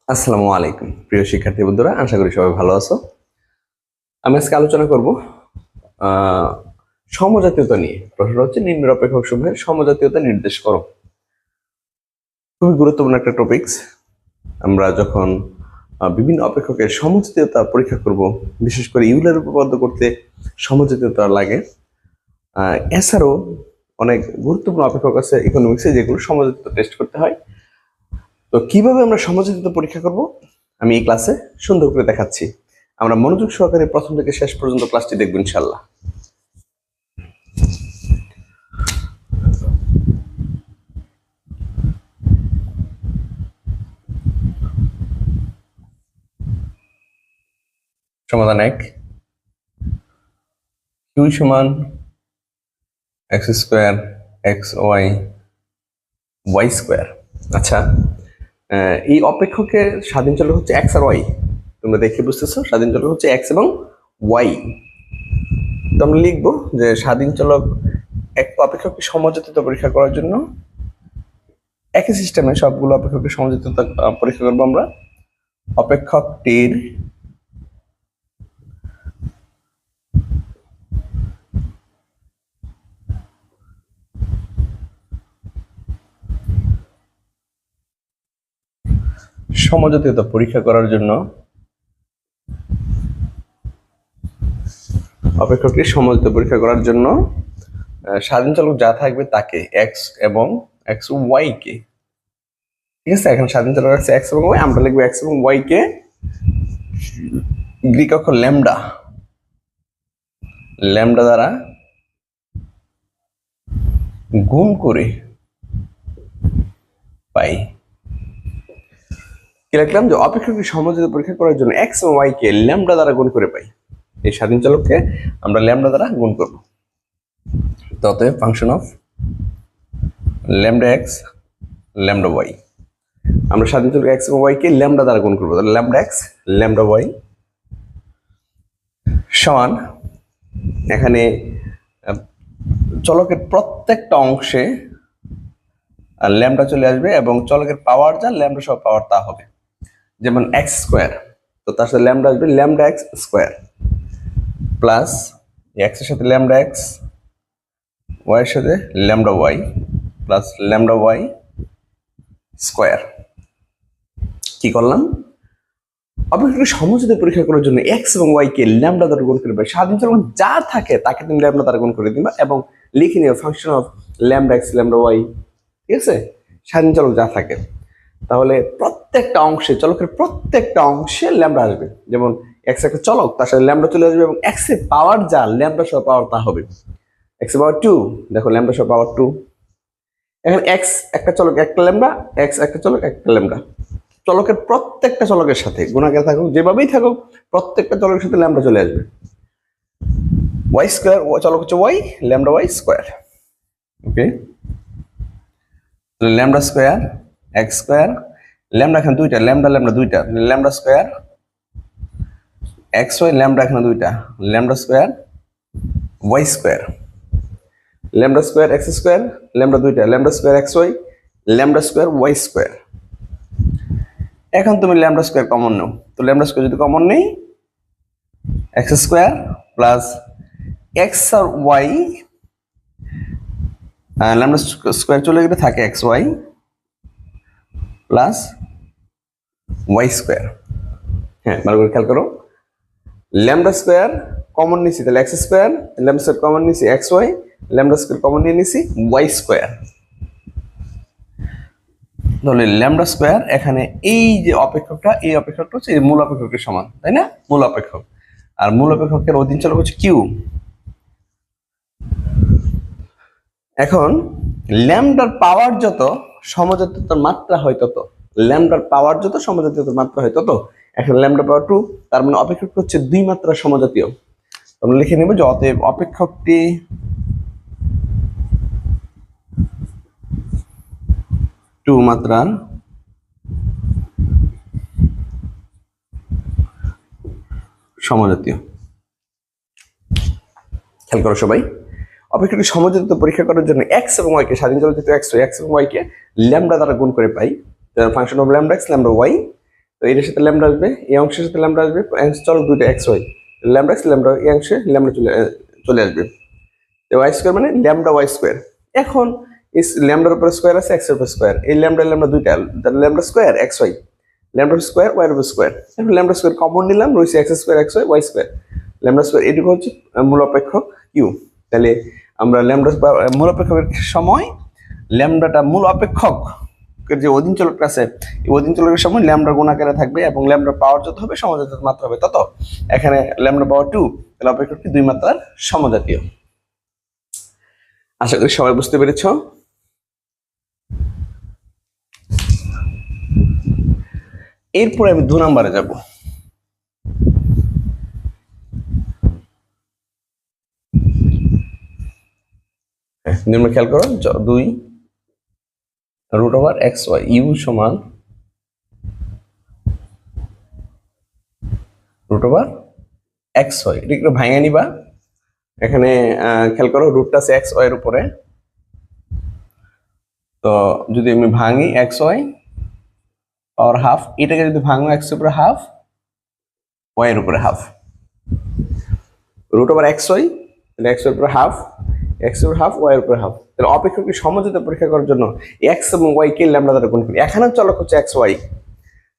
আসসালামু আলাইকুম প্রিয় শিক্ষার্থী বন্ধুরা, আশা করি সবাই ভালো আছো। আমি আজকে আলোচনা করব আহ, সমজাতীয়তা নিয়ে। প্রশ্নটা হচ্ছে নিম্নের অপেক্ষক সমূহের সমজাতীয়তা নির্দেশ করো। খুবই গুরুত্বপূর্ণ একটা টপিকস। আমরা যখন বিভিন্ন অপেক্ষকের সমজাতীয়তা পরীক্ষা করব, বিশেষ করে ইউলার উপপাদ্য করতে সমজাতীয়তা লাগে। এছাড়াও অনেক গুরুত্বপূর্ণ অপেক্ষক আছে ইকোনমিক্সে, যেগুলো সমজাতীয়তা টেস্ট করতে হয়। তো কিভাবে আমরা সমজাতীয়তা পরীক্ষা করব আমি এই ক্লাসে সুন্দর করে দেখাচ্ছি। আমরা মনোযোগ সহকারে প্রথম থেকে শেষ পর্যন্ত ক্লাসটি দেখব ইনশাআল্লাহ। সমাধান 1, কিউ সমান x square x y y square. আচ্ছা, এই অপেক্ষকের স্বাধীন চলক হচ্ছে এক্স আর ওয়াই। তোমরা দেখে বুঝতেছো, স্বাধীন চলক হচ্ছে এক্স এবং ওয়াই। তো আমরা লিখবো যে স্বাধীন চলক এক অপেক্ষককে সমজাতীয়তা পরীক্ষা করার জন্য একই সিস্টেমে সবগুলো অপেক্ষকের সমজাতীয়তা পরীক্ষা করবো আমরা। অপেক্ষকটির সমজাতীয়তা পরীক্ষা করার জন্য অপেক্ষকটির সমজাতীয়তা পরীক্ষা করার জন্য স্বাধীন চলক যা থাকবে তাকে এক্স এবং এক্স ওয়াই কে, ঠিক আছে। এখন স্বাধীন চলক আছে এক্স এবং ওয়াই, আমরা লিখবো এক্স এবং ওয়াই কে গ্রিক অক্ষর ল্যামডা ল্যামডা দ্বারা গুণ করে পাই। কি লিখলাম যে অপেক্ষকটির সমজাতীয়তা পরীক্ষা করার জন্য এক্স এবং ওয়াই কে ল্যামডা দ্বারা গুণ করে পাই। এই স্বাধীন চলককে আমরা ল্যামডা দ্বারা গুণ করব। তো অতএব function of lambda x lambda y, আমরা স্বাধীন চলক এক্স এবং ওয়াই কে ল্যামডা দ্বারা গুণ করবো। তাহলে ল্যামডা এক্স ল্যামডা ওয়াই সমান, এখানে চলকের প্রত্যেকটা অংশে ল্যামডা চলে আসবে এবং চলকের পাওয়ার যা ল্যামডা সহ পাওয়ার তা হবে। যেমন এক্স স্কোয়ার, তো তার সাথে ল্যামডা আসবে lambda x square plus x এর সাথে ল্যামডা এক্স, ওয়াই এর সাথে lambda y plus lambda y square. কি করলাম? অপেক্ষকের সমজাতীয়তা পরীক্ষা করার জন্য এক্স এবং ওয়াই কে ল্যামডা দ্বারা গুণ করবে। স্বাধীন চলক যা থাকে তাকে তুমি ল্যামডা দ্বারা গুণ করে দিবা এবং লিখে নিও function of lambda x lambda y, ঠিক আছে। স্বাধীন চলক যা থাকে, তাহলে প্রত্যেকটা অংশে চলকের প্রত্যেকটা অংশে ল্যামডা আসবে। যেমন এক্স একটা চলক, তার সাথে ল্যামডা চলে আসবে এবং এক্স এর পাওয়ার যা ল্যামডা সহ পাওয়ার তা হবে। এক্স এর পাওয়ার 2, দেখো ল্যামডা সহ পাওয়ার 2। এখন এক্স একটা চলক একটা ল্যামডা, এক্স একটা চলক একটা ল্যামডা। চলকের প্রত্যেকটা চলকের সাথে গুণাকার থাকুক যেভাবেই থাকুক, প্রত্যেকটা চলকের সাথে ল্যামডা চলে আসবে। ওয়াই স্কোয়ার চলক হচ্ছে y, lambda y square. Okay, lambda square x square, lambda এখানে দুইটা, ল্যামডা ল্যামডা দুইটা, lambda square x y, lambda এখানে দুইটা, lambda square y square, lambda square x square, lambda দুইটা, lambda square x y, lambda square y square. এখন তুমি lambda square common নাও, তো ল্যামডা স্কোয়ার যদি কমন নেই, এক্স স্কোয়ার প্লাস এক্স আর ওয়াই, ল্যামডা স্কোয়ার চলে গেলে থাকে x y plus Y square. হ্যাঁ, ভালো করে খেয়াল করো, ল্যামডা স্কোয়ার কমন নিছি, তাহলে x square, lambda square common নিছি x y, lambda square common নিয়ে নিছি ওয়াই স্কোয়ার। তাহলে ল্যামডা স্কোয়ার এখানে এই যে অপেক্ষকটা, এই অপেক্ষকটা হচ্ছে মূল অপেক্ষকের সমান, তাই না? মূল অপেক্ষক, আর মূল অপেক্ষকের অধীন চলক হচ্ছে কিউ। এখন ল্যামডার পাওয়ার যত সমজাতীয়তার মাত্রা হয় তত, ল্যামডার পাওয়ার যত সমজাতীয়তার মাত্রা হয় তত। এখন ল্যামডা পাওয়ার 2, তার মানে অপেক্ষক হচ্ছে 2 মাত্রা সমজাতীয়। আমরা লিখে নেব যে অতএব অপেক্ষকটি টু মাত্রার সমজাতীয়। খেয়াল করো সবাই, অপেক্ষকটি সমজাতীয়তা পরীক্ষা করার জন্য এক্স এবং ওয়াই কে, স্বাধীন চলক যেহেতু এক্স এবং ওয়াই কে ল্যামডা দ্বারা গুণ করে পাই। Function of lambda x lambda y, এটার সাথে ল্যামডা আসবে, এই অংশের সাথে ল্যামডা আসবে, চলক দুইটা x y, lambda x lambda এই অংশে ল্যামডা চলে আসবে। ওয়াই স্কোয়ার মানে ল্যামডা ওয়াই স্কোয়ার। এখন এই ল্যামডার উপরে স্কোয়ার আছে, এক্স এর উপরে স্কোয়ার, এই ল্যামডা ল্যামডা দুইটা, lambda square x y, lambda square y এর উপর স্কোয়ার। এখন ল্যামডা স্কোয়ার কমন নিলাম, রয়েছে x square x y y square, lambda square এটুকু হচ্ছে মূল অপেক্ষক ইউ। তাহলে আমরা ল্যামডা মূল অপেক্ষকের সময় ল্যামডাটা মূল অপেক্ষক যে অধীন চলক আছে, এই অধীন চলকের সময় ল্যামডা গুণাকারে থাকবে এবং ল্যামডার পাওয়ার যত হবে সমজাতীয় মাত্রা হবে তত। এখানে ল্যামডা পাওয়ার 2, তাহলে অপেক্ষকটি 2 মাত্রার সমজাতীয়। আশা করি সবাই বুঝতে পেরেছ। এরপরে আমি 2 নম্বরে যাব। নিম্ন খেয়াল করো, 2 root over x y u সমান রুট ওভার এক্স ওয়াই। এটা একটু ভাঙে নিবা। এখানে খেয়াল করো রুটটা আছে এক্স ওয়াই এর উপরে, তো যদি আমি ভাঙি এক্স ওয়াই পাওয়ার হাফ, এটাকে যদি ভাঙো এক্স এর উপরে হাফ ওয়াই এর উপরে half, root over x y x এর উপরে হাফ, এক্স এর হাফ ওয়াই এর উপরে হাফ। তাহলে অপেক্ষকটি সমজাতীয় পরীক্ষা করার জন্য এক্স এবং ওয়াই কে ল্যামডা দ্বারা গুণ করি। এখানে চলক হচ্ছে এক্স ওয়াই,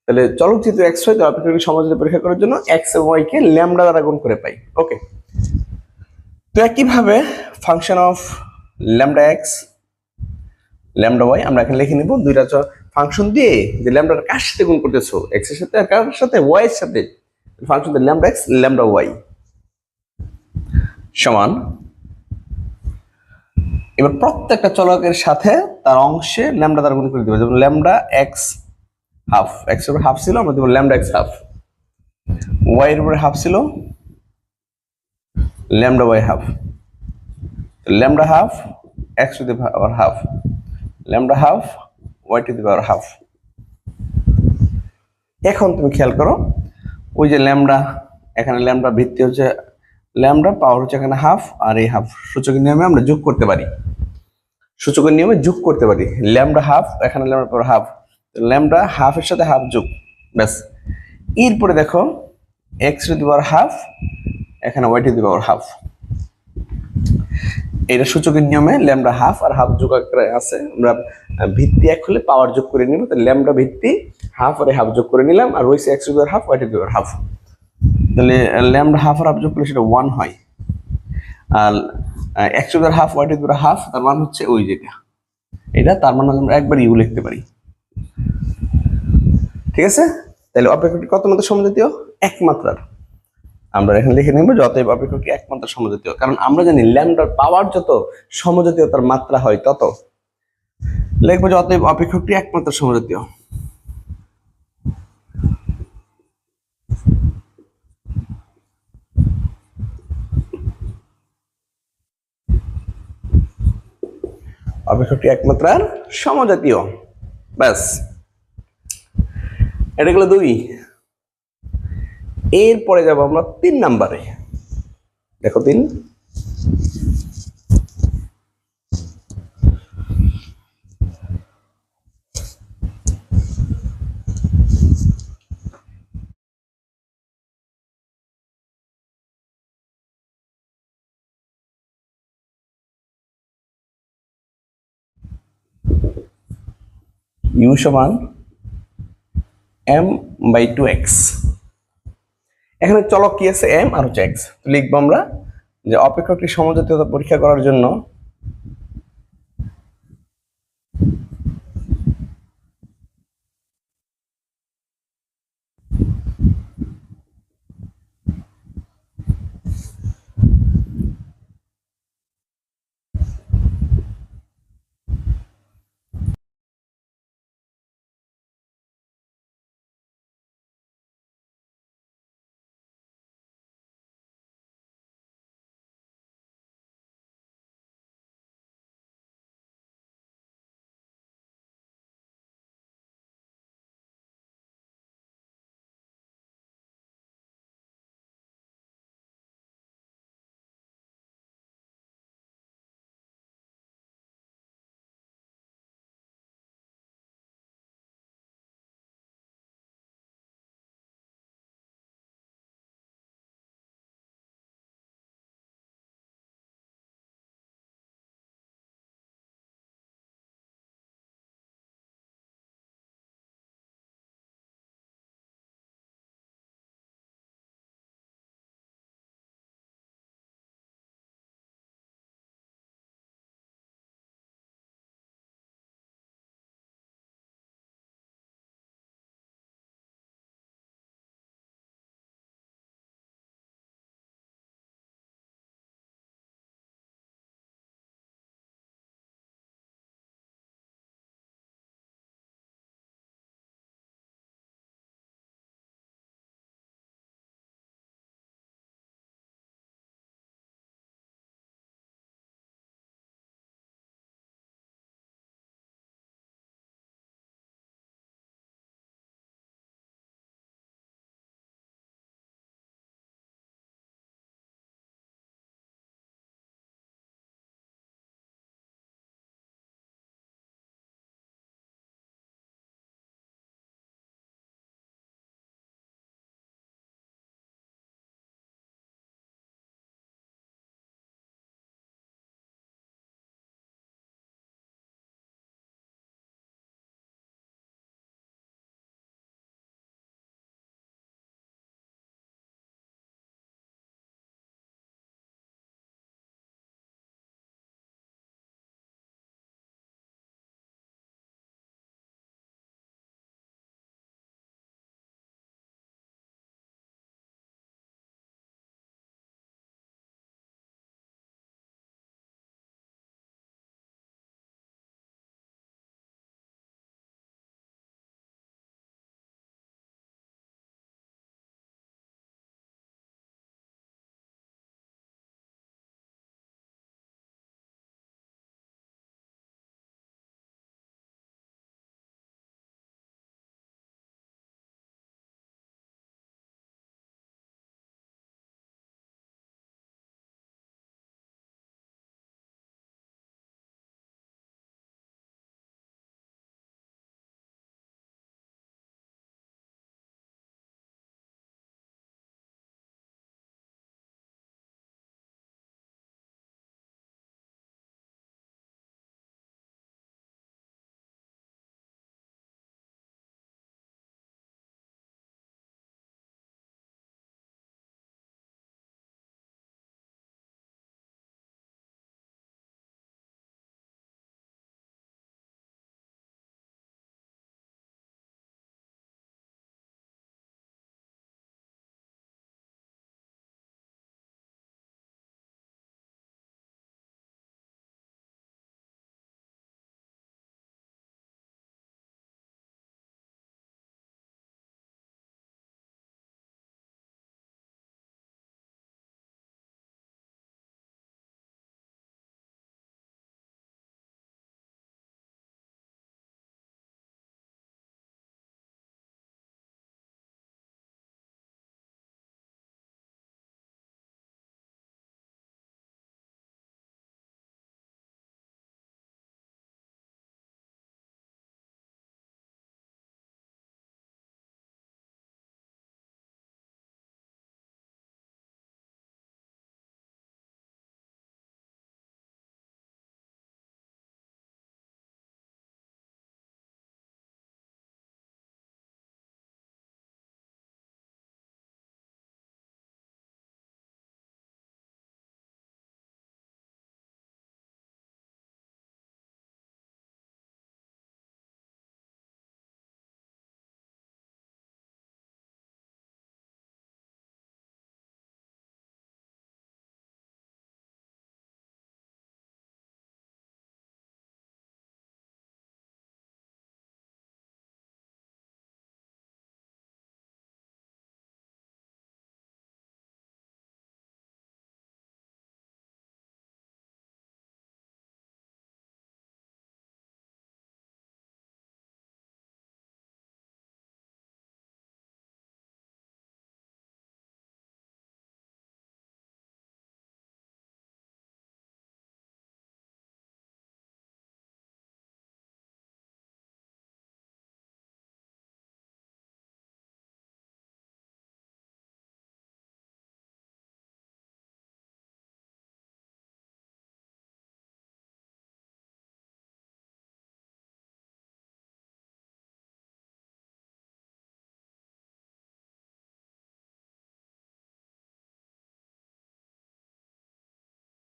তাহলে চলক যেহেতু এক্স ওয়াই, তাহলে অপেক্ষকটি সমজাতীয় পরীক্ষা করার জন্য এক্স এবং ওয়াই কে ল্যামডা দ্বারা গুণ করে পাই। ওকে, তো একইভাবে function of lambda x lambda y আমরা এখানে লিখে নিব। দুইটা ফাংশন দিয়ে যে ল্যামডার কার সাথে গুণ করতেছো, এক্স এর সাথে আর কার সাথে ওয়াই এর সাথে, ফাংশন দিয়ে ল্যামডা এক্স ল্যামডা ওয়াই সমান, এবার প্রত্যেকটা চলকের সাথে তার অংশে ল্যামডা দ্বারা গুণ করে দিবে। যেমন ল্যামডা এক্স হাফ, এক্স এর উপরে হাফ ছিল, আমরা দেবো ল্যামডা এক্স হাফ, ওয়াই এর উপরে হাফ ছিল, lambda y half, lambda half x to the power half, lambda half y to the power half. এখন তুমি খেয়াল করো, ওই যে ল্যামডা, এখানে ল্যামডা ভিত্তি হচ্ছে ল্যামডা, পাওয়ার হচ্ছে এখানে হাফ, আর এই হাফ সূচকের নিয়মে আমরা যোগ করতে পারি, সূচকের নিয়মে যোগ করতে পারি। ল্যামডা হাফ, এখানে ল্যামডা পাওয়ার হাফ, ল্যামডা হাফের সাথে হাফ যোগ, ব্যাস। এরপরে দেখো x to the power half, এখানে y to the power half, এটা সূচকের নিয়মে ল্যামডা হাফ আর হাফ যোগ আকারে আছে। আমরা ভিত্তি এক হলে পাওয়ার যোগ করে নিব, তাহলে ল্যামডা ভিত্তি হাফ আর হাফ যোগ করে নিলাম, আর রয়েছে x to the power half y to the power half. তাহলে ল্যামডা হাফ আর হাফ যোগ করলে সেটা 1 হয়, আর x to the power half y to the power half তার মান হচ্ছে ওই যেটা, এটা তার মান আমরা একবার ইউ লিখতে পারি। ঠিক আছে, তাহলে অপেক্ষকটি কত মাত্রা সমজাতীয়? এক মাত্রার। আমরা এখানে লিখে নেব যে অতএব অপেক্ষকটি এক মাত্রা সমজাতীয়, কারণ আমরা জানি ল্যামডার পাওয়ার যত সমজাতীয়তার মাত্রা হয় তত। লিখবো যে অতএব অপেক্ষকটি এক মাত্রা সমজাতীয়। অপেক্ষকটি এক মাত্রার সমজাতীয়, ব্যাস। এটা গেল 2। এরপরে যাব আমরা 3 নাম্বারে। দেখো 3, ইউ সমান m/2x। এখানে চলক কি আছে? m আর হচ্ছে x। লিখবো আমরা যে অপেক্ষকটি সমজাতীয়তা পরীক্ষা করার জন্য